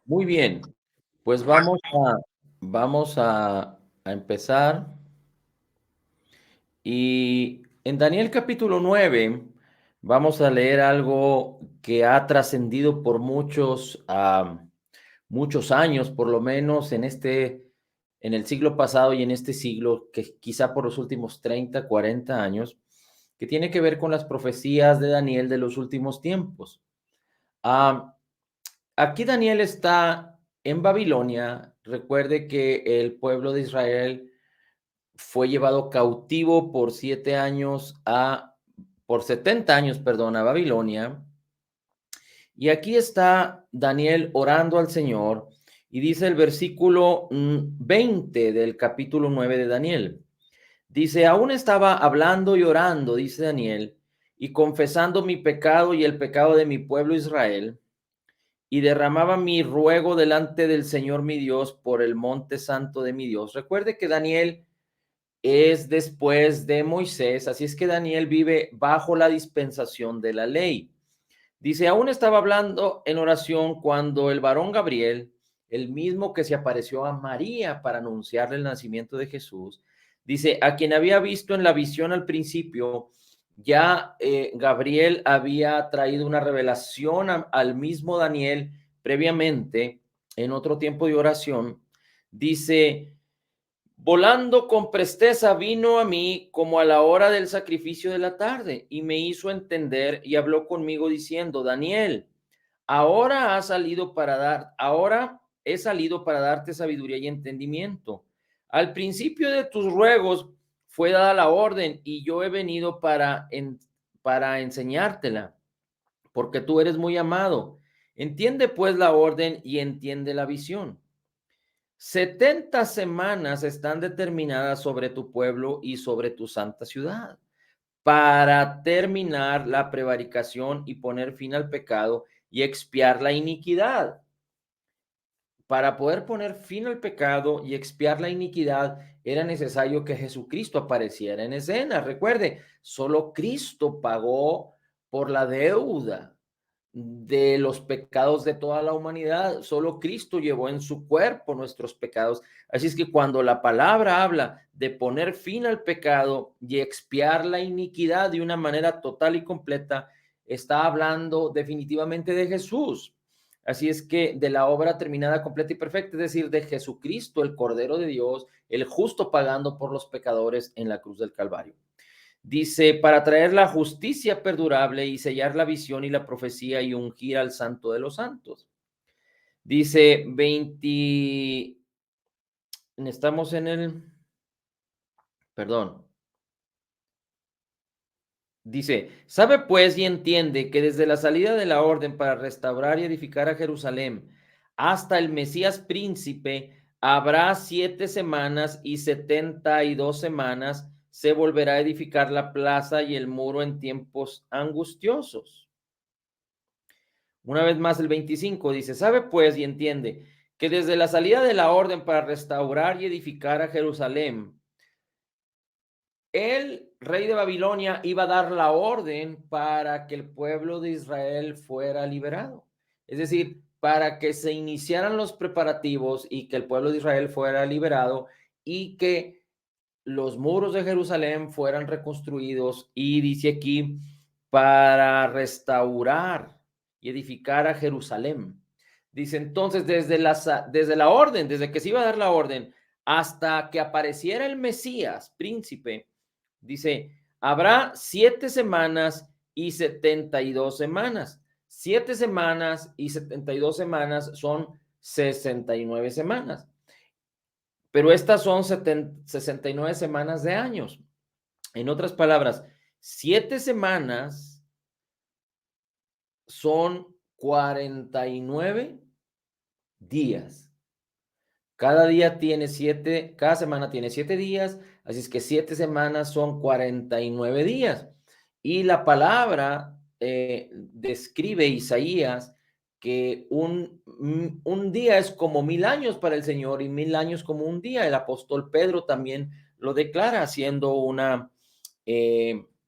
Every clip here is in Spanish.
Muy bien, pues vamos a empezar. Y en Daniel capítulo 9 vamos a leer algo que ha trascendido por muchos años, por lo menos en el siglo pasado y en este siglo, que quizá por los últimos 30, 40 años, que tiene que ver con las profecías de Daniel de los últimos tiempos. Ah, Aquí Daniel está en Babilonia. Recuerde que el pueblo de Israel fue llevado cautivo por 70 años, perdón, a Babilonia. Y aquí está Daniel orando al Señor y dice el versículo 20 del capítulo 9 de Daniel. Dice, aún estaba hablando y orando, dice Daniel, y confesando mi pecado y el pecado de mi pueblo Israel, y derramaba mi ruego delante del Señor mi Dios por el monte santo de mi Dios. Recuerde que Daniel es después de Moisés, así es que Daniel vive bajo la dispensación de la ley. Dice, aún estaba hablando en oración cuando el varón Gabriel, el mismo que se apareció a María para anunciarle el nacimiento de Jesús, dice, a quien había visto en la visión al principio, ya Gabriel había traído una revelación al mismo Daniel previamente en otro tiempo de oración. Dice, volando con presteza vino a mí como a la hora del sacrificio de la tarde y me hizo entender y habló conmigo diciendo, Daniel, ahora he salido para darte sabiduría y entendimiento. Al principio de tus ruegos fue dada la orden y yo he venido para enseñártela, porque tú eres muy amado. Entiende pues la orden y entiende la visión. 70 semanas están determinadas sobre tu pueblo y sobre tu santa ciudad para terminar la prevaricación y poner fin al pecado y expiar la iniquidad. Para poder poner fin al pecado y expiar la iniquidad, era necesario que Jesucristo apareciera en escena. Recuerde, solo Cristo pagó por la deuda de los pecados de toda la humanidad. Solo Cristo llevó en su cuerpo nuestros pecados. Así es que cuando la palabra habla de poner fin al pecado y expiar la iniquidad de una manera total y completa, está hablando definitivamente de Jesús. Así es que de la obra terminada, completa y perfecta, es decir, de Jesucristo, el Cordero de Dios, el justo pagando por los pecadores en la cruz del Calvario. Dice, para traer la justicia perdurable y sellar la visión y la profecía y ungir al santo de los santos. Dice 20, estamos en perdón, dice, sabe pues y entiende que desde la salida de la orden para restaurar y edificar a Jerusalén hasta el Mesías príncipe, habrá 7 semanas y 72 semanas se volverá a edificar la plaza y el muro en tiempos angustiosos. Una vez más, el 25 dice, sabe pues y entiende que desde la salida de la orden para restaurar y edificar a Jerusalén, el rey de Babilonia iba a dar la orden para que el pueblo de Israel fuera liberado. Es decir, para que se iniciaran los preparativos y que el pueblo de Israel fuera liberado y que los muros de Jerusalén fueran reconstruidos. Y dice aquí, para restaurar y edificar a Jerusalén. Dice entonces, desde la orden, desde que se iba a dar la orden, hasta que apareciera el Mesías, príncipe, dice, habrá 7 semanas y 72 semanas. 7 semanas y 72 semanas son 69 semanas. Pero estas son 69 semanas de años. En otras palabras, 7 semanas son 49 días. Cada semana tiene 7 días, así es que 7 semanas son 49 días. Y la palabra describe Isaías que un día es como 1000 años para el Señor y 1000 años como un día. El apóstol Pedro también lo declara haciendo una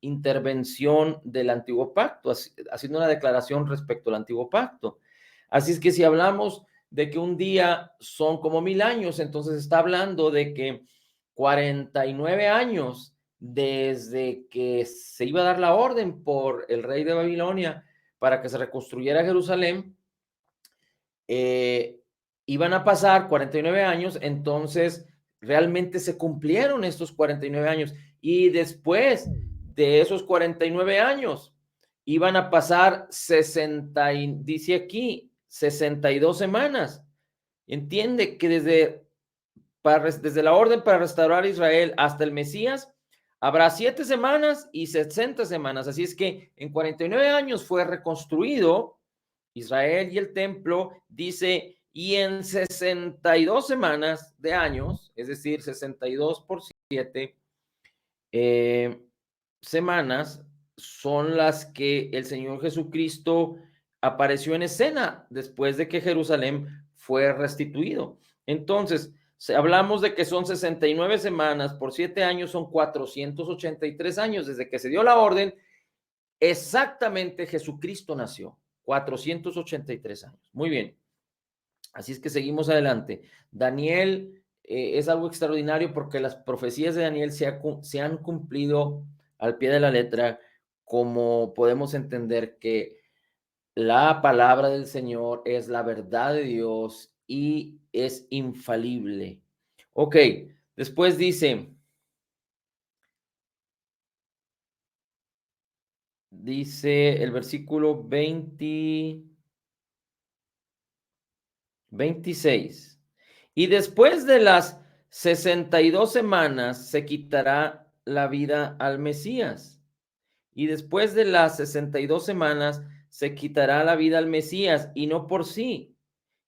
intervención del antiguo pacto, haciendo una declaración respecto al antiguo pacto. Así es que si hablamos de que un día son como 1000 años, entonces está hablando de que 49 años desde que se iba a dar la orden por el rey de Babilonia para que se reconstruyera Jerusalén, eh, iban a pasar 49 años, entonces realmente se cumplieron estos 49 años y después de esos 49 años iban a pasar 60, dice aquí, 62 semanas. Entiende que desde la orden para restaurar a Israel hasta el Mesías, habrá 7 semanas y 60 semanas. Así es que en 49 años fue reconstruido Israel y el templo, dice, y en 62 semanas de años, es decir, 62 por 7 semanas, son las que el Señor Jesucristo apareció en escena después de que Jerusalén fue restituido. Entonces, hablamos de que son 69 semanas por 7 años, son 483 años desde que se dio la orden. Exactamente Jesucristo nació, 483 años. Muy bien. Así es que seguimos adelante. Daniel es algo extraordinario porque las profecías de Daniel se han cumplido al pie de la letra, como podemos entender que la palabra del Señor es la verdad de Dios y es infalible. Ok, después dice el versículo 26. Y después de las 62 semanas se quitará la vida al Mesías. Y después de las 62 semanas se quitará la vida al Mesías, y no por sí.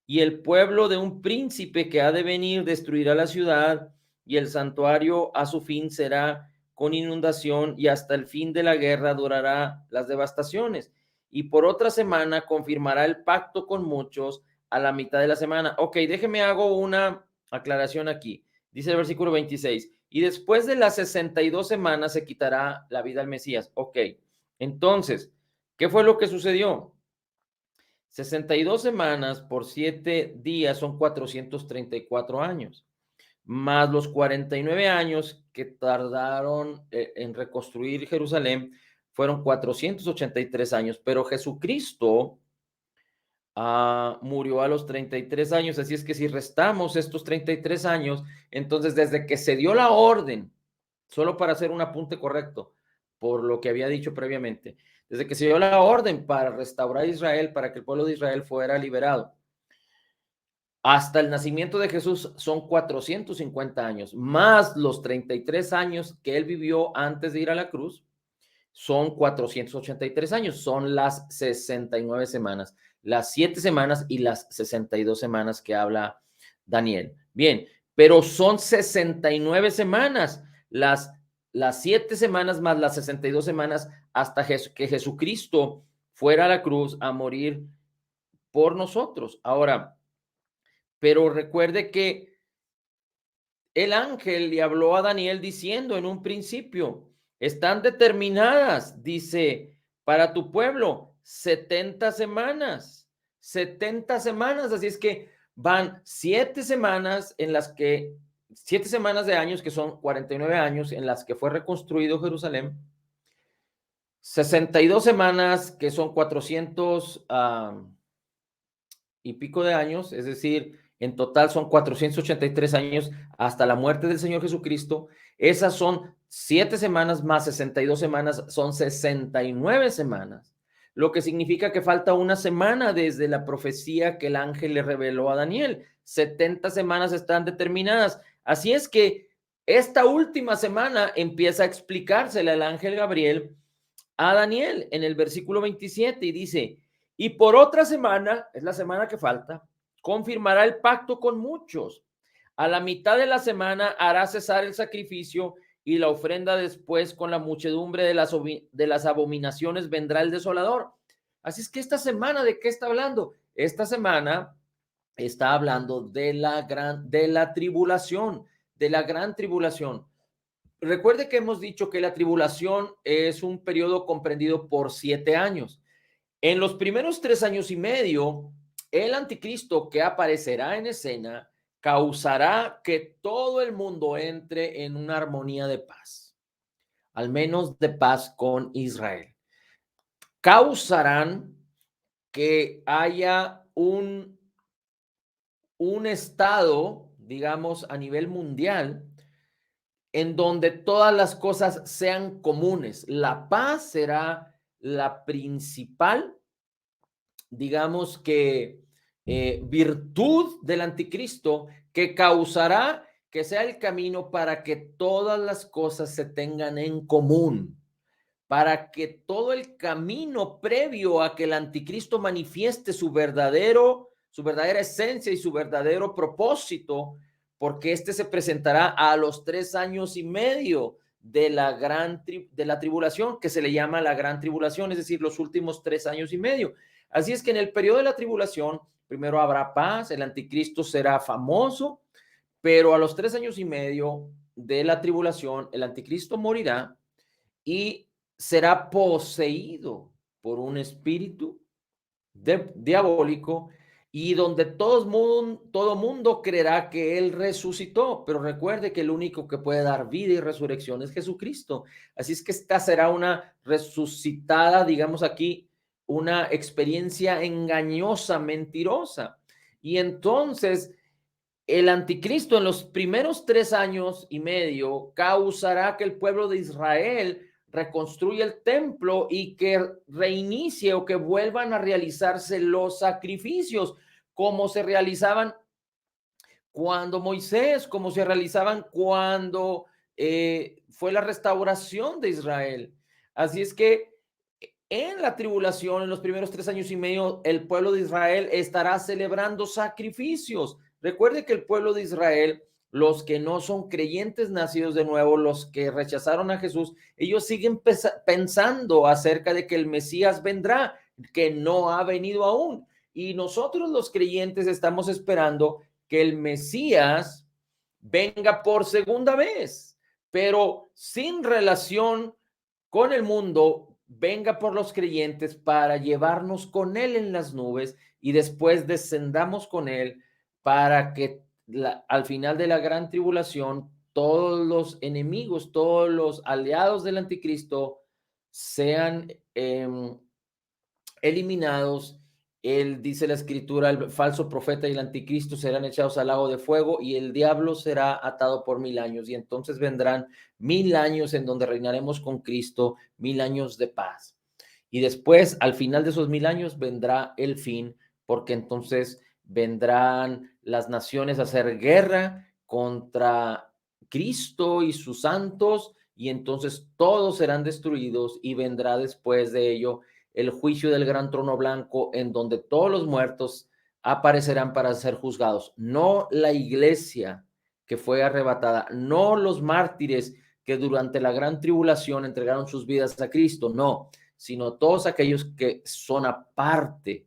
Y el pueblo de un príncipe que ha de venir destruirá la ciudad, y el santuario a su fin será con inundación, y hasta el fin de la guerra durará las devastaciones. Y por otra semana confirmará el pacto con muchos a la mitad de la semana. Ok, déjeme hago una aclaración aquí. Dice el versículo 26, y después de las 62 semanas se quitará la vida al Mesías. Ok, entonces, ¿qué fue lo que sucedió? 62 semanas por 7 días son 434 años, más los 49 años que tardaron en reconstruir Jerusalén fueron 483 años, pero Jesucristo murió a los 33 años, así es que si restamos estos 33 años, entonces desde que se dio la orden, solo para hacer un apunte correcto, por lo que había dicho previamente, desde que se dio la orden para restaurar Israel, para que el pueblo de Israel fuera liberado, hasta el nacimiento de Jesús son 450 años, más los 33 años que él vivió antes de ir a la cruz, son 483 años, son las 69 semanas, las 7 semanas y las 62 semanas que habla Daniel. Bien, pero son 69 semanas, las 7 semanas más las 62 semanas hasta que Jesucristo fuera a la cruz a morir por nosotros. Ahora, pero recuerde que el ángel le habló a Daniel diciendo en un principio, están determinadas, dice, para tu pueblo 70 semanas, 70 semanas, así es que van 7 semanas en las que, 7 semanas de años, que son 49 años en las que fue reconstruido Jerusalén, 62 semanas, que son 400 y pico de años, es decir, en total son 483 años hasta la muerte del Señor Jesucristo. Esas son 7 semanas más 62 semanas, son 69 semanas, lo que significa que falta una semana desde la profecía que el ángel le reveló a Daniel. 70 semanas están determinadas. Así es que esta última semana empieza a explicársela el ángel Gabriel a Daniel en el versículo 27 y dice, y por otra semana, es la semana que falta, confirmará el pacto con muchos. A la mitad de la semana hará cesar el sacrificio y la ofrenda, después con la muchedumbre de las abominaciones vendrá el desolador. Así es que esta semana, ¿de qué está hablando? Esta semana está hablando de la tribulación, de la gran tribulación. Recuerde que hemos dicho que la tribulación es un periodo comprendido por 7 años. En los primeros 3 años y medio, el anticristo que aparecerá en escena causará que todo el mundo entre en una armonía de paz, al menos de paz con Israel. Causarán que haya un estado, digamos, a nivel mundial, en donde todas las cosas sean comunes. La paz será la principal, digamos que, virtud del anticristo, que causará que sea el camino para que todas las cosas se tengan en común, para que todo el camino previo a que el anticristo manifieste su verdadera esencia y su verdadero propósito, porque este se presentará a los 3 años y medio de la tribulación, que se le llama la gran tribulación, es decir, los últimos 3 años y medio. Así es que en el periodo de la tribulación, primero habrá paz, el anticristo será famoso, pero a los 3 años y medio de la tribulación, el anticristo morirá y será poseído por un espíritu diabólico, y donde todo mundo creerá que él resucitó, pero recuerde que el único que puede dar vida y resurrección es Jesucristo. Así es que esta será una resucitada, digamos aquí, una experiencia engañosa, mentirosa. Y entonces el anticristo en los primeros 3 años y medio causará que el pueblo de Israel reconstruya el templo y que reinicie o que vuelvan a realizarse los sacrificios como se realizaban cuando Moisés, como se realizaban cuando fue la restauración de Israel. Así es que en la tribulación, en los primeros 3 años y medio, el pueblo de Israel estará celebrando sacrificios. Recuerde que el pueblo de Israel, los que no son creyentes nacidos de nuevo, los que rechazaron a Jesús, ellos siguen pensando acerca de que el Mesías vendrá, que no ha venido aún. Y nosotros los creyentes estamos esperando que el Mesías venga por segunda vez, pero sin relación con el mundo, venga por los creyentes para llevarnos con él en las nubes y después descendamos con él para que al final de la gran tribulación todos los enemigos, todos los aliados del anticristo sean eliminados. Él dice la escritura, el falso profeta y el anticristo serán echados al lago de fuego y el diablo será atado por 1000 años, y entonces vendrán 1000 años en donde reinaremos con Cristo, 1000 años de paz. Y después, al final de esos 1000 años, vendrá el fin, porque entonces vendrán las naciones a hacer guerra contra Cristo y sus santos, y entonces todos serán destruidos, y vendrá después de ello el juicio del gran trono blanco, en donde todos los muertos aparecerán para ser juzgados. No la iglesia que fue arrebatada, no los mártires que durante la gran tribulación entregaron sus vidas a Cristo, no, sino todos aquellos que son aparte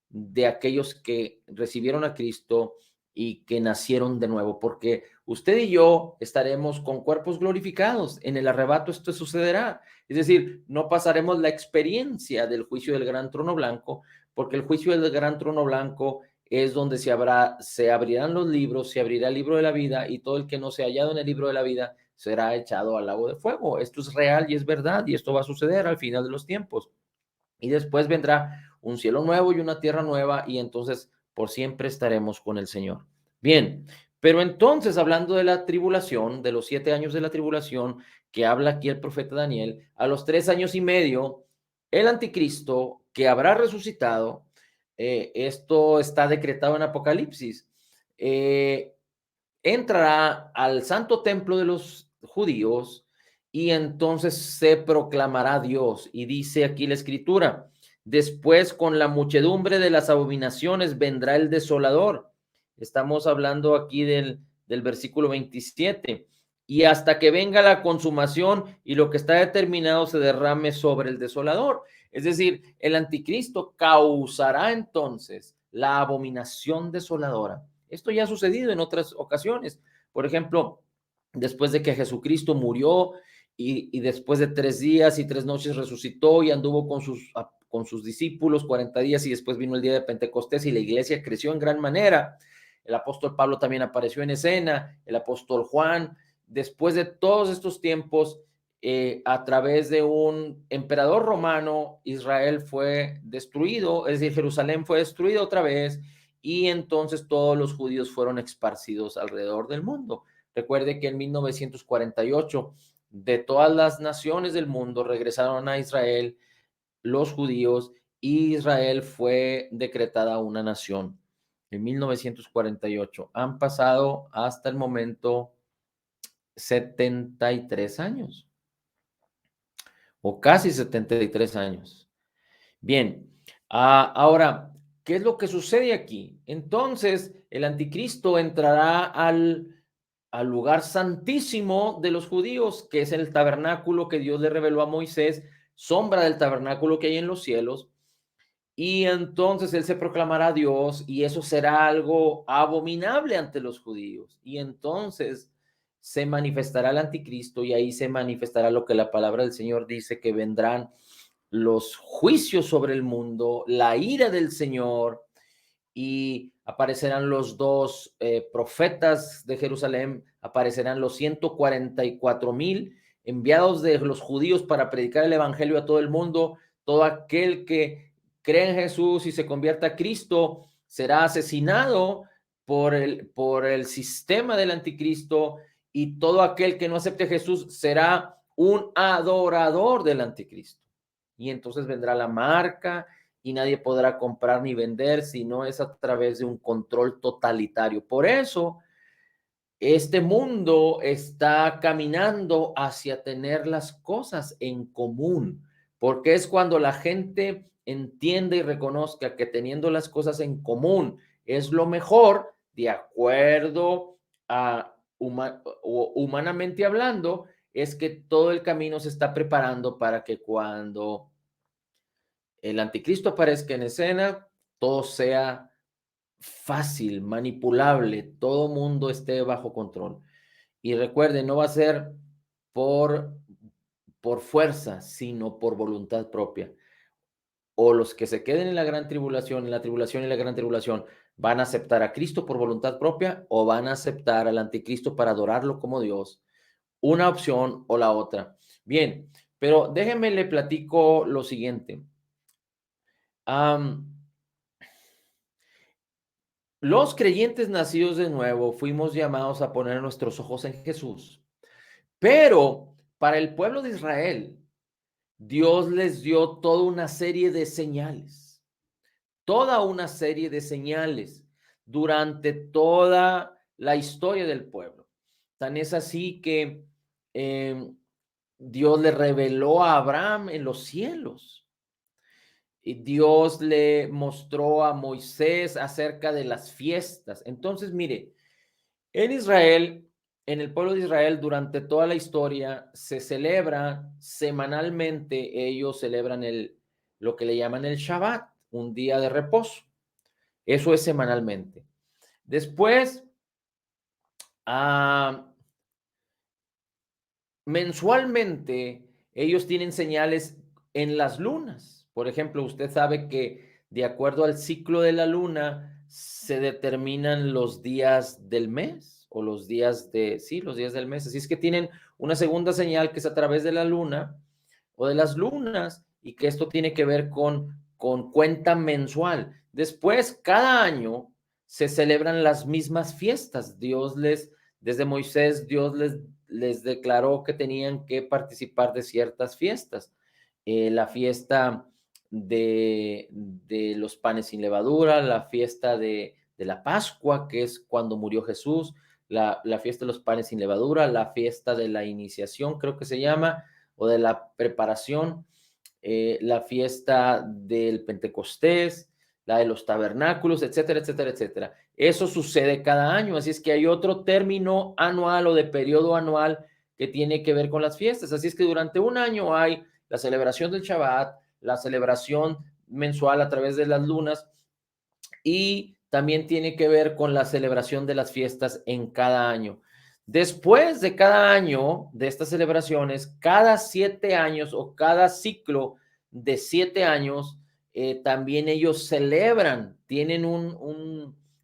de aquellos que recibieron a Cristo y que nacieron de nuevo, porque usted y yo estaremos con cuerpos glorificados. En el arrebato esto sucederá. Es decir, no pasaremos la experiencia del juicio del gran trono blanco, porque el juicio del gran trono blanco es donde se abrirán los libros, se abrirá el libro de la vida, y todo el que no se ha hallado en el libro de la vida será echado al lago de fuego. Esto es real y es verdad, y esto va a suceder al final de los tiempos. Y después vendrá un cielo nuevo y una tierra nueva, y entonces por siempre estaremos con el Señor. Bien, pero entonces, hablando de la tribulación, de los 7 años de la tribulación que habla aquí el profeta Daniel, a los 3 años y medio, el anticristo que habrá resucitado, esto está decretado en Apocalipsis, entrará al santo templo de los judíos, y entonces se proclamará Dios. Y dice aquí la escritura: después, con la muchedumbre de las abominaciones, vendrá el desolador. Estamos hablando aquí del versículo 27. Y hasta que venga la consumación y lo que está determinado se derrame sobre el desolador. Es decir, el anticristo causará entonces la abominación desoladora. Esto ya ha sucedido en otras ocasiones. Por ejemplo, después de que Jesucristo murió y después de 3 días y 3 noches resucitó y anduvo con sus discípulos 40 días y después vino el día de Pentecostés y la iglesia creció en gran manera. El apóstol Pablo también apareció en escena, el apóstol Juan. Después de todos estos tiempos, a través de un emperador romano, Israel fue destruido, es decir, Jerusalén fue destruido otra vez y entonces todos los judíos fueron esparcidos alrededor del mundo. Recuerde que en 1948 de todas las naciones del mundo regresaron a Israel los judíos y Israel fue decretada una nación en 1948. Han pasado hasta el momento 73 años o casi 73 años. Bien, ahora, ¿qué es lo que sucede aquí? Entonces, el anticristo entrará al lugar santísimo de los judíos, que es el tabernáculo que Dios le reveló a Moisés, sombra del tabernáculo que hay en los cielos, y entonces él se proclamará Dios y eso será algo abominable ante los judíos. Y entonces se manifestará el anticristo y ahí se manifestará lo que la palabra del Señor dice, que vendrán los juicios sobre el mundo, la ira del Señor, y aparecerán los dos profetas de Jerusalén, aparecerán los 144,000 enviados de los judíos para predicar el evangelio a todo el mundo. Todo aquel que cree en Jesús y se convierta a Cristo será asesinado por el sistema del anticristo, y todo aquel que no acepte a Jesús será un adorador del anticristo. Y entonces vendrá la marca y nadie podrá comprar ni vender si no es a través de un control totalitario. Por eso, este mundo está caminando hacia tener las cosas en común, porque es cuando la gente entiende y reconozca que teniendo las cosas en común es lo mejor, de acuerdo a humanamente hablando, es que todo el camino se está preparando para que cuando el anticristo aparezca en escena, todo sea fácil, manipulable, todo mundo esté bajo control. Y recuerden, no va a ser por, por fuerza, sino por voluntad propia. O los que se queden en la gran tribulación, en la tribulación y la gran tribulación, van a aceptar a Cristo por voluntad propia o van a aceptar al anticristo para adorarlo como Dios. Una opción o la otra. Bien, pero déjenme le platico lo siguiente. Los creyentes nacidos de nuevo fuimos llamados a poner nuestros ojos en Jesús, pero para el pueblo de Israel, Dios les dio toda una serie de señales durante toda la historia del pueblo. Tan es así que Dios le reveló a Abraham en los cielos. Y Dios le mostró a Moisés acerca de las fiestas. Entonces, mire, en Israel, en el pueblo de Israel, durante toda la historia, se celebra semanalmente, ellos celebran lo que le llaman el Shabbat, un día de reposo. Eso es semanalmente. Después, mensualmente, ellos tienen señales en las lunas. Por ejemplo, usted sabe que de acuerdo al ciclo de la luna se determinan los días del mes o los días los días del mes. Así es que tienen una segunda señal que es a través de la luna o de las lunas, y que esto tiene que ver con cuenta mensual. Después, cada año se celebran las mismas fiestas. Desde Moisés, Dios les declaró que tenían que participar de ciertas fiestas. La fiesta de los panes sin levadura, la fiesta de la Pascua, que es cuando murió Jesús, la fiesta de los panes sin levadura, la fiesta de la iniciación, creo que se llama, o de la preparación, la fiesta del Pentecostés, la de los tabernáculos, etcétera, etcétera, etcétera. Eso sucede cada año, así es que hay otro término anual o de periodo anual que tiene que ver con las fiestas. Así es que durante un año hay la celebración del Shabbat, la celebración mensual a través de las lunas, y también tiene que ver con la celebración de las fiestas en cada año. Después de cada año de estas celebraciones, cada 7 años o cada ciclo de 7 años, también ellos celebran, tienen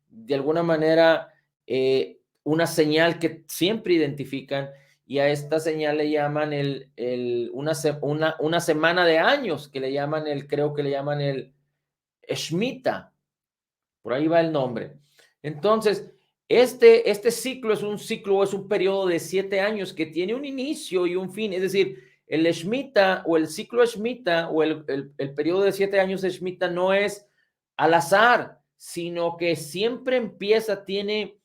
de alguna manera, una señal que siempre identifican, y a esta señal le llaman una semana de años, que le llaman creo que le llaman el Shemitah, por ahí va el nombre. Entonces, este ciclo es un ciclo, es un periodo de 7 años que tiene un inicio y un fin, es decir, el Shemitah o el ciclo Shemitah o el periodo de 7 años de Shemitah no es al azar, sino que siempre empieza, tienen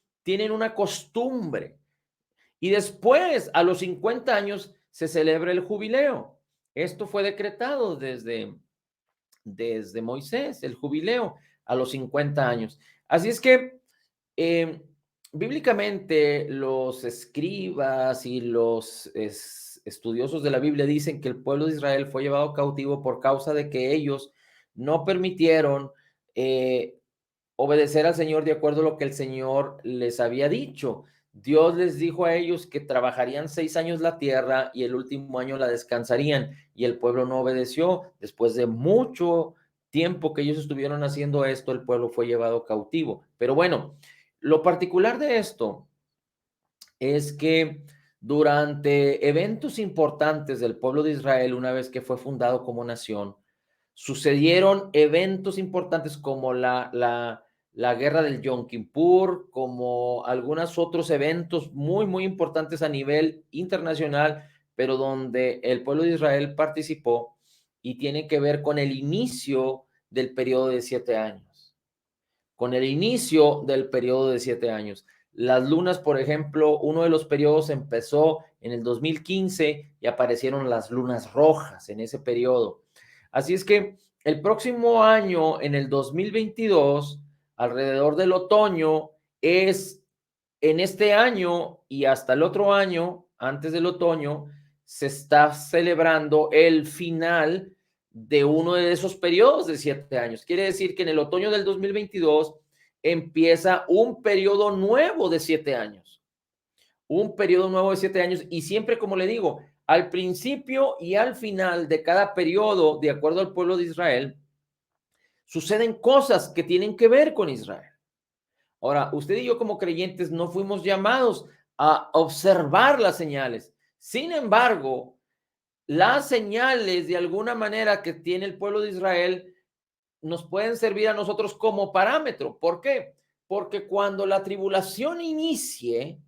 una costumbre. Y después, a los 50 años, se celebra el jubileo. Esto fue decretado desde Moisés, el jubileo a los 50 años. Así es que eh, bíblicamente los escribas y los estudiosos de la Biblia dicen que el pueblo de Israel fue llevado cautivo por causa de que ellos no permitieron obedecer al Señor de acuerdo a lo que el Señor les había dicho. Dios les dijo a ellos que trabajarían 6 años la tierra y el último año la descansarían, y el pueblo no obedeció. Después de mucho tiempo que ellos estuvieron haciendo esto, el pueblo fue llevado cautivo. Pero bueno, lo particular de esto es que durante eventos importantes del pueblo de Israel, una vez que fue fundado como nación, sucedieron eventos importantes como la guerra del Yom Kippur, como algunos otros eventos muy, muy importantes a nivel internacional, pero donde el pueblo de Israel participó, y tiene que ver con el inicio del periodo de 7 años. Con el inicio del periodo de 7 años. Las lunas, por ejemplo, uno de los periodos empezó en el 2015 y aparecieron las lunas rojas en ese periodo. Así es que el próximo año, en el 2022, alrededor del otoño, es en este año y hasta el otro año, antes del otoño, se está celebrando el final de uno de esos periodos de 7 años. Quiere decir que en el otoño del 2022 empieza un periodo nuevo de 7 años. Un periodo nuevo de 7 años, y siempre, como le digo, al principio y al final de cada periodo, de acuerdo al pueblo de Israel, suceden cosas que tienen que ver con Israel. Ahora, usted y yo como creyentes no fuimos llamados a observar las señales. Sin embargo, las señales de alguna manera que tiene el pueblo de Israel nos pueden servir a nosotros como parámetro. ¿Por qué? Porque cuando la tribulación inicie,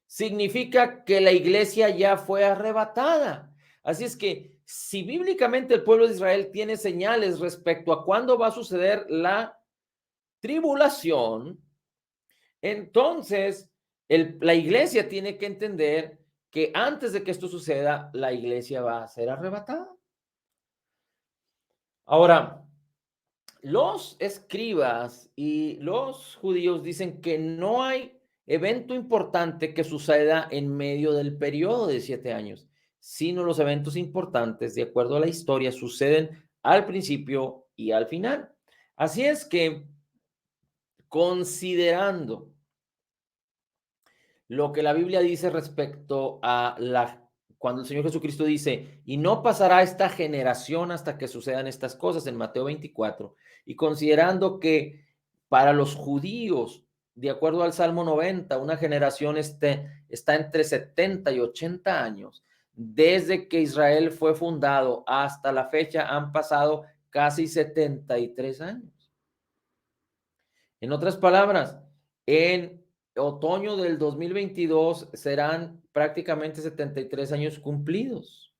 significa que la iglesia ya fue arrebatada. Así es que si bíblicamente el pueblo de Israel tiene señales respecto a cuándo va a suceder la tribulación, entonces la iglesia tiene que entender que antes de que esto suceda, la iglesia va a ser arrebatada. Ahora, los escribas y los judíos dicen que no hay evento importante que suceda en medio del periodo de 7 años, sino los eventos importantes, de acuerdo a la historia, suceden al principio y al final. Así es que, considerando lo que la Biblia dice respecto a cuando el Señor Jesucristo dice, y no pasará esta generación hasta que sucedan estas cosas en Mateo 24, y considerando que para los judíos, de acuerdo al Salmo 90, una generación está entre 70 y 80 años. Desde que Israel fue fundado hasta la fecha han pasado casi 73 años. En otras palabras, en otoño del 2022 serán prácticamente 73 años cumplidos.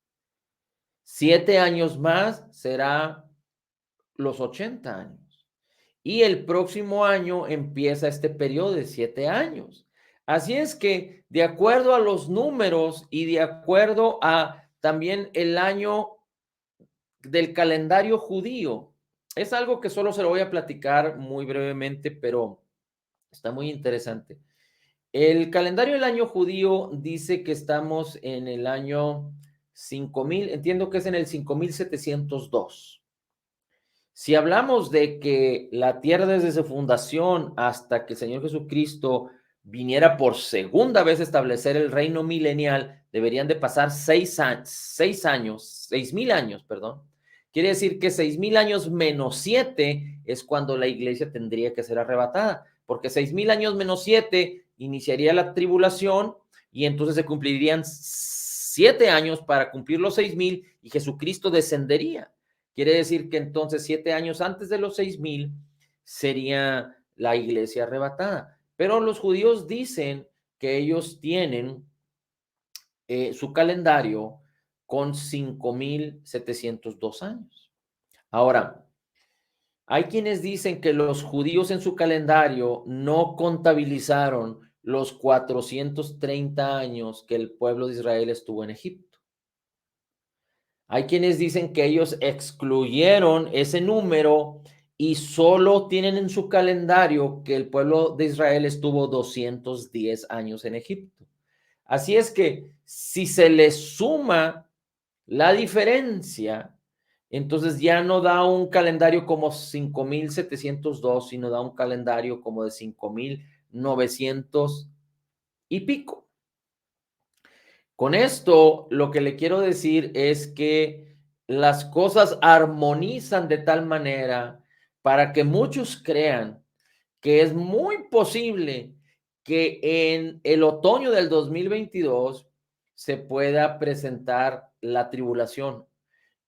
7 años más será los 80 años. Y el próximo año empieza este periodo de 7 años. Así es que, de acuerdo a los números y de acuerdo a también el año del calendario judío, es algo que solo se lo voy a platicar muy brevemente, pero está muy interesante. El calendario del año judío dice que estamos en el año 5000, entiendo que es en el 5702. Si hablamos de que la tierra desde su fundación hasta que el Señor Jesucristo viniera por segunda vez a establecer el reino milenial, deberían de pasar 6 años, 6000 años, perdón. Quiere decir que 6,000 años menos 7 es cuando la iglesia tendría que ser arrebatada, porque 6,000 años menos 7 iniciaría la tribulación y entonces se cumplirían 7 años para cumplir los 6,000 y Jesucristo descendería. Quiere decir que entonces 7 años antes de los 6,000 sería la iglesia arrebatada. Pero los judíos dicen que ellos tienen su calendario con 5,702 años. Ahora, hay quienes dicen que los judíos en su calendario no contabilizaron los 430 años que el pueblo de Israel estuvo en Egipto. Hay quienes dicen que ellos excluyeron ese número y solo tienen en su calendario que el pueblo de Israel estuvo 210 años en Egipto. Así es que si se le suma la diferencia, entonces ya no da un calendario como 5,702, sino da un calendario como de 5,900 y pico. Con esto, lo que le quiero decir es que las cosas armonizan de tal manera para que muchos crean que es muy posible que en el otoño del 2022 se pueda presentar la tribulación.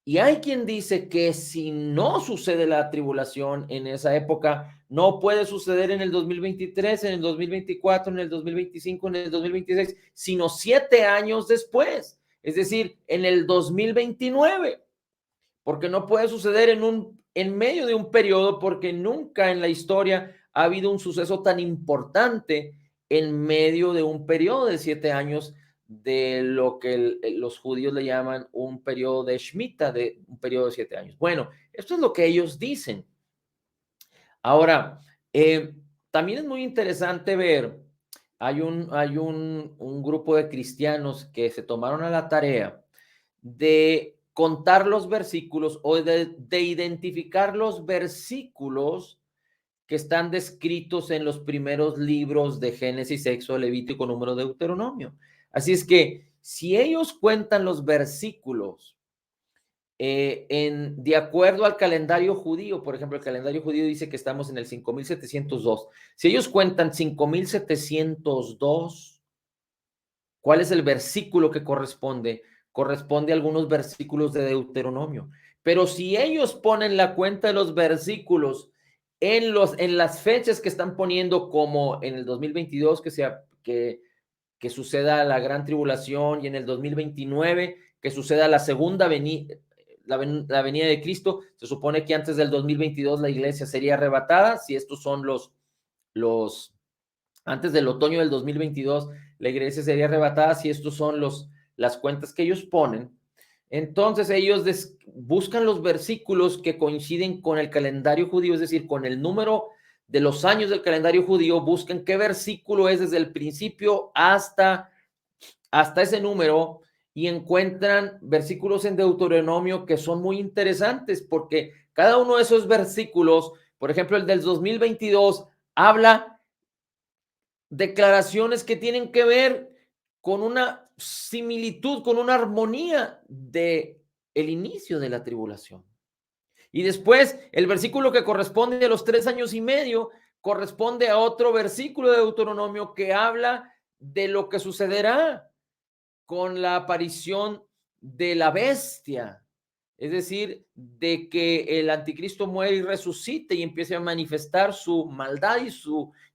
Y hay quien dice que si no sucede la tribulación en esa época, no puede suceder en el 2023, en el 2024, en el 2025, en el 2026, sino 7 años después, es decir, en el 2029, porque no puede suceder en medio de un periodo, porque nunca en la historia ha habido un suceso tan importante en medio de un periodo de 7 años de lo que los judíos le llaman un periodo de Shemitah, de un periodo de 7 años. Bueno, esto es lo que ellos dicen. Ahora, también es muy interesante ver, hay un grupo de cristianos que se tomaron a la tarea de contar los versículos o de identificar los versículos que están descritos en los primeros libros de Génesis, Éxodo, Levítico, Número, Deuteronomio. Así es que si ellos cuentan los versículos de acuerdo al calendario judío, por ejemplo, el calendario judío dice que estamos en el 5,702. Si ellos cuentan 5,702, ¿cuál es el versículo que corresponde? Corresponde a algunos versículos de Deuteronomio. Pero si ellos ponen la cuenta de los versículos en las fechas que están poniendo, como en el 2022 que suceda la gran tribulación, y en el 2029 que suceda la segunda venida, la venida de Cristo, se supone que antes del 2022 la iglesia sería arrebatada. Si estos son los antes del otoño del 2022, la iglesia sería arrebatada, si estos son las cuentas que ellos ponen. Entonces ellos buscan los versículos que coinciden con el calendario judío, es decir, con el número de los años del calendario judío, buscan qué versículo es desde el principio hasta ese número, y encuentran versículos en Deuteronomio que son muy interesantes, porque cada uno de esos versículos, por ejemplo, el del 2022, habla declaraciones que tienen que ver con una similitud, con una armonía de el inicio de la tribulación. Y después el versículo que corresponde a los 3 años y medio corresponde a otro versículo de Deuteronomio que habla de lo que sucederá con la aparición de la bestia, es decir, de que el anticristo muere y resucite y empiece a manifestar su maldad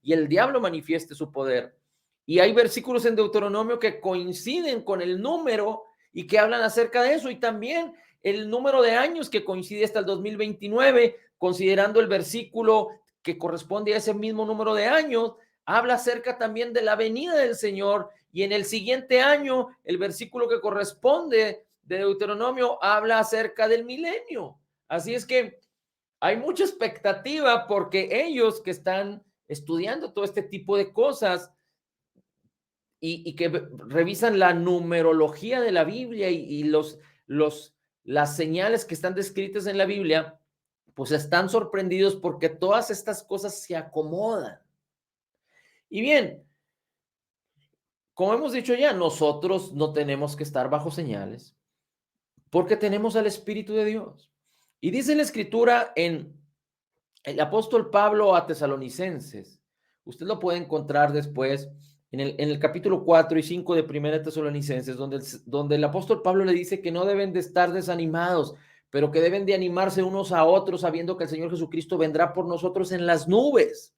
y el diablo manifieste su poder. Y hay versículos en Deuteronomio que coinciden con el número y que hablan acerca de eso, y también el número de años que coincide hasta el 2029, considerando el versículo que corresponde a ese mismo número de años, habla acerca también de la venida del Señor. Y en el siguiente año, el versículo que corresponde de Deuteronomio habla acerca del milenio. Así es que hay mucha expectativa, porque ellos que están estudiando todo este tipo de cosas y que revisan la numerología de la Biblia y las señales que están descritas en la Biblia, pues están sorprendidos porque todas estas cosas se acomodan. Y bien, como hemos dicho ya, nosotros no tenemos que estar bajo señales porque tenemos al Espíritu de Dios. Y dice la escritura en el apóstol Pablo a Tesalonicenses, usted lo puede encontrar después en el capítulo 4 y 5 de Primera Tesalonicenses, donde el apóstol Pablo le dice que no deben de estar desanimados, pero que deben de animarse unos a otros, sabiendo que el Señor Jesucristo vendrá por nosotros en las nubes.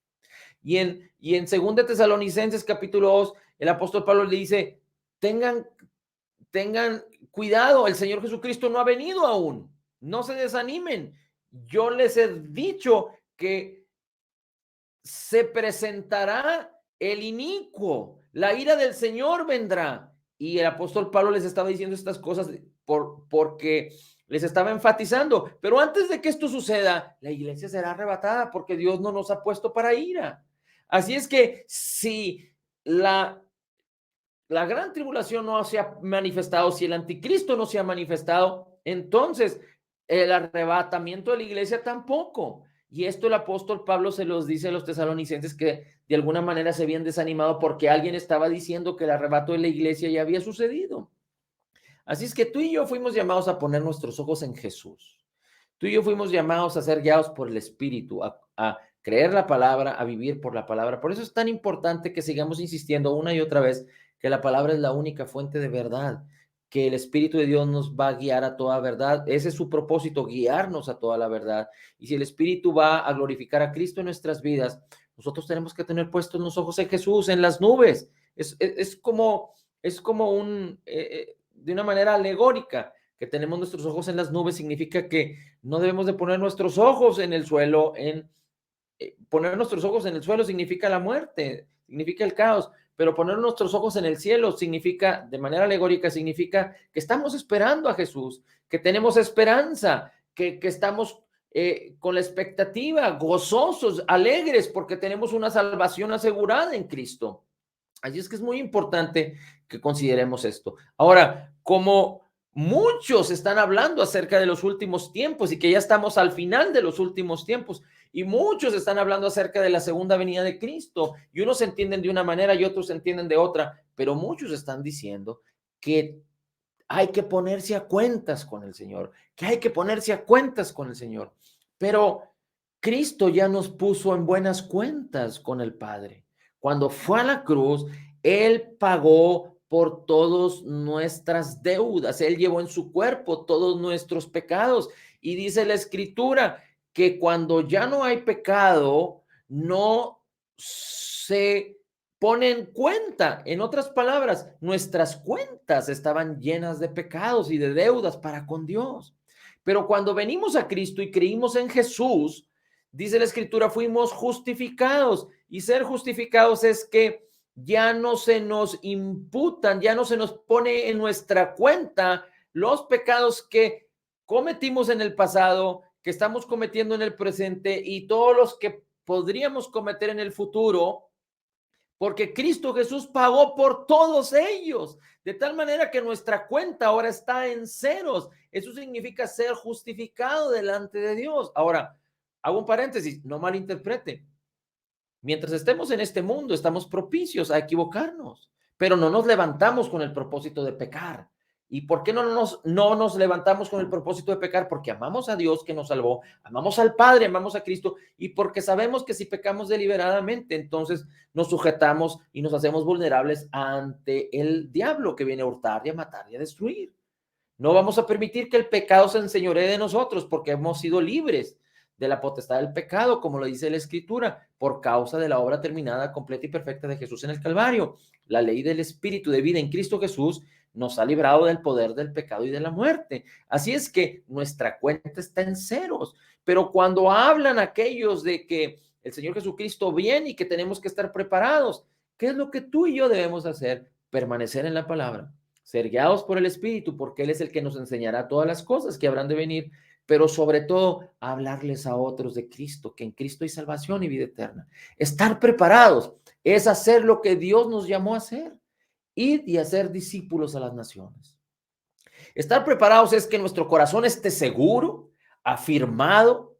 Y en 2 Tesalonicenses capítulo 2, el apóstol Pablo le dice, tengan cuidado, el Señor Jesucristo no ha venido aún, no se desanimen. Yo les he dicho que se presentará el inicuo, la ira del Señor vendrá. Y el apóstol Pablo les estaba diciendo estas cosas porque les estaba enfatizando, pero antes de que esto suceda, la iglesia será arrebatada porque Dios no nos ha puesto para ira. Así es que si la gran tribulación no se ha manifestado, si el anticristo no se ha manifestado, entonces el arrebatamiento de la iglesia tampoco. Y esto el apóstol Pablo se los dice a los tesalonicenses que de alguna manera se habían desanimado porque alguien estaba diciendo que el arrebato de la iglesia ya había sucedido. Así es que tú y yo fuimos llamados a poner nuestros ojos en Jesús. Tú y yo fuimos llamados a ser guiados por el Espíritu, a creer la palabra, a vivir por la palabra. Por eso es tan importante que sigamos insistiendo una y otra vez que la palabra es la única fuente de verdad, que el Espíritu de Dios nos va a guiar a toda verdad. Ese es su propósito, guiarnos a toda la verdad. Y si el Espíritu va a glorificar a Cristo en nuestras vidas, nosotros tenemos que tener puestos los ojos en Jesús, en las nubes. Es como de una manera alegórica, que tenemos nuestros ojos en las nubes, significa que no debemos de poner nuestros ojos en el suelo. Poner nuestros ojos en el suelo significa la muerte, significa el caos, pero poner nuestros ojos en el cielo significa, de manera alegórica, significa que estamos esperando a Jesús, que tenemos esperanza, que estamos con la expectativa, gozosos, alegres, porque tenemos una salvación asegurada en Cristo. Así es que es muy importante que consideremos esto. Ahora, como muchos están hablando acerca de los últimos tiempos y que ya estamos al final de los últimos tiempos, y muchos están hablando acerca de la segunda venida de Cristo, y unos entienden de una manera y otros entienden de otra, pero muchos están diciendo que hay que ponerse a cuentas con el Señor, que hay que ponerse a cuentas con el Señor. Pero Cristo ya nos puso en buenas cuentas con el Padre. Cuando fue a la cruz, Él pagó por todas nuestras deudas. Él llevó en su cuerpo todos nuestros pecados. Y dice la Escritura que cuando ya no hay pecado, no se pone en cuenta. En otras palabras, nuestras cuentas estaban llenas de pecados y de deudas para con Dios. Pero cuando venimos a Cristo y creímos en Jesús, dice la Escritura, fuimos justificados. Y ser justificados es que ya no se nos imputan, ya no se nos pone en nuestra cuenta los pecados que cometimos en el pasado, que estamos cometiendo en el presente y todos los que podríamos cometer en el futuro, porque Cristo Jesús pagó por todos ellos, de tal manera que nuestra cuenta ahora está en ceros. Eso significa ser justificado delante de Dios. Ahora, hago un paréntesis, no malinterprete. Mientras estemos en este mundo, estamos propicios a equivocarnos, pero no nos levantamos con el propósito de pecar. ¿Y por qué no nos levantamos con el propósito de pecar? Porque amamos a Dios que nos salvó, amamos al Padre, amamos a Cristo, y porque sabemos que si pecamos deliberadamente, entonces nos sujetamos y nos hacemos vulnerables ante el diablo que viene a hurtar y a matar y a destruir. No vamos a permitir que el pecado se enseñoree de nosotros porque hemos sido libres de la potestad del pecado, como lo dice la Escritura, por causa de la obra terminada, completa y perfecta de Jesús en el Calvario. La ley del Espíritu de vida en Cristo Jesús nos ha librado del poder del pecado y de la muerte. Así es que nuestra cuenta está en ceros. Pero cuando hablan aquellos de que el Señor Jesucristo viene y que tenemos que estar preparados, ¿qué es lo que tú y yo debemos hacer? Permanecer en la palabra, ser guiados por el Espíritu, porque Él es el que nos enseñará todas las cosas que habrán de venir, pero sobre todo hablarles a otros de Cristo, que en Cristo hay salvación y vida eterna. Estar preparados es hacer lo que Dios nos llamó a hacer, ir y hacer discípulos a las naciones. Estar preparados es que nuestro corazón esté seguro, afirmado,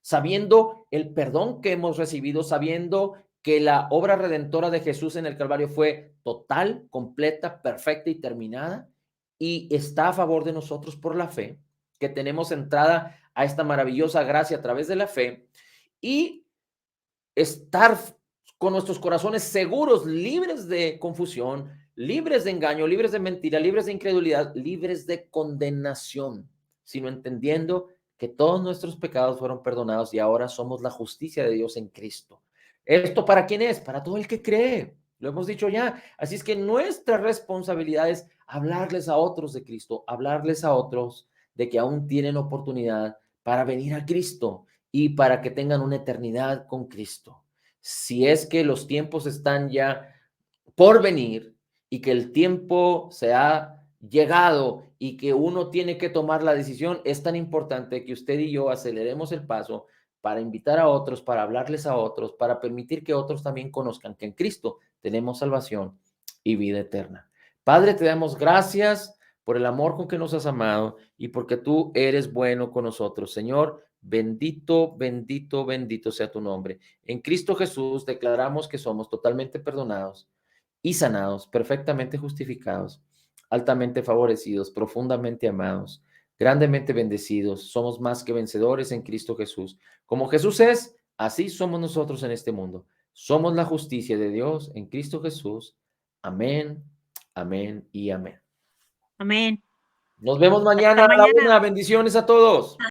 sabiendo el perdón que hemos recibido, sabiendo que la obra redentora de Jesús en el Calvario fue total, completa, perfecta y terminada, y está a favor de nosotros por la fe, que tenemos entrada a esta maravillosa gracia a través de la fe y estar con nuestros corazones seguros, libres de confusión, libres de engaño, libres de mentira, libres de incredulidad, libres de condenación, sino entendiendo que todos nuestros pecados fueron perdonados y ahora somos la justicia de Dios en Cristo. ¿Esto para quién es? Para todo el que cree. Lo hemos dicho ya. Así es que nuestra responsabilidad es hablarles a otros de Cristo, hablarles a otros de que aún tienen oportunidad para venir a Cristo y para que tengan una eternidad con Cristo. Si es que los tiempos están ya por venir y que el tiempo se ha llegado y que uno tiene que tomar la decisión, es tan importante que usted y yo aceleremos el paso para invitar a otros, para hablarles a otros, para permitir que otros también conozcan que en Cristo tenemos salvación y vida eterna. Padre, te damos gracias por el amor con que nos has amado y porque tú eres bueno con nosotros. Señor, bendito, bendito, bendito sea tu nombre. En Cristo Jesús declaramos que somos totalmente perdonados y sanados, perfectamente justificados, altamente favorecidos, profundamente amados, grandemente bendecidos. Somos más que vencedores en Cristo Jesús. Como Jesús es, así somos nosotros en este mundo. Somos la justicia de Dios en Cristo Jesús. Amén, amén y amén. Amén. Nos vemos Hasta mañana a la mañana. una. Bendiciones a todos.